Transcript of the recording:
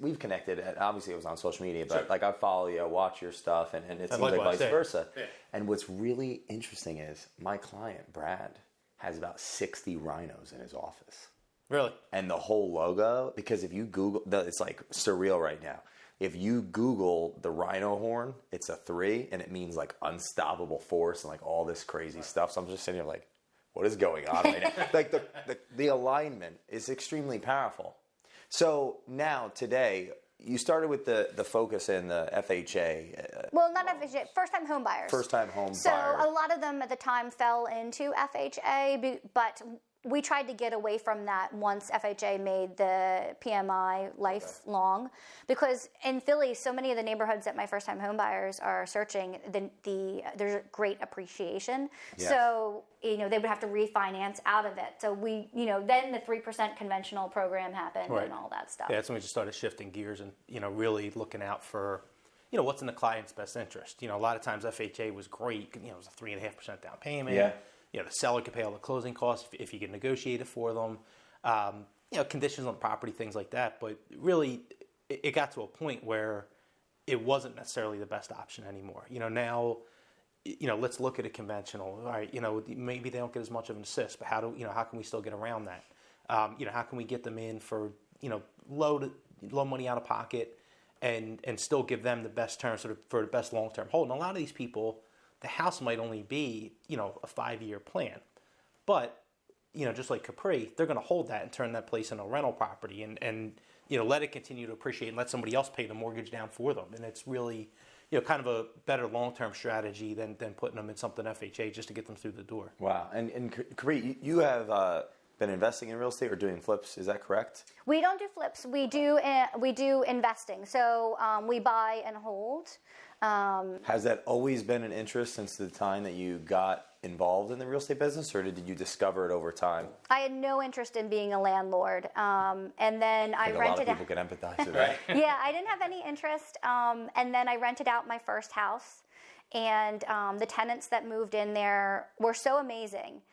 we've connected. And obviously, it was on social media, but like I follow you, watch your stuff, and it seems like likewise, vice versa. Yeah. And what's really interesting is my client Brad has about 60 rhinos in his office. Really? And the whole logo, because if you Google, it's like surreal right now. If you Google the rhino horn, it's a 3, and it means like unstoppable force and like all this crazy stuff. So I'm just sitting here like, what is going on right now? Like the alignment is extremely powerful. So now today, you started with the focus in the FHA. Well, not FHA, first-time home buyers. First-time home so buyer. So a lot of them at the time fell into FHA, but we tried to get away from that once FHA made the PMI lifelong, because in Philly, so many of the neighborhoods that my first-time home buyers are searching, there's great appreciation. Yes. So they would have to refinance out of it. So then the 3% conventional program happened and all that stuff. Yeah, that's when we just started shifting gears and really looking out for what's in the client's best interest. A lot of times FHA was great. It was a 3.5% down payment. Yeah. The seller could pay all the closing costs if you could negotiate it for them. Conditions on the property, things like that. But really, it got to a point where it wasn't necessarily the best option anymore. Now, let's look at a conventional. All right, maybe they don't get as much of an assist, but how can we still get around that? How can we get them in for low money out of pocket, and still give them the best terms for the best long term hold? And a lot of these people, the house might only be, a 5-year plan. But, just like Capri, they're going to hold that and turn that place into a rental property and let it continue to appreciate and let somebody else pay the mortgage down for them. And it's really, kind of a better long-term strategy than putting them in something FHA just to get them through the door. Wow. And Capri, you have been investing in real estate or doing flips, is that correct? We don't do flips. We do investing. So we buy and hold. Has that always been an interest since the time that you got involved in the real estate business, or did you discover it over time? I had no interest in being a landlord, and then I rented. A lot of people can empathize with that. Yeah, I didn't have any interest, and then I rented out my first house, and the tenants that moved in there were so amazing.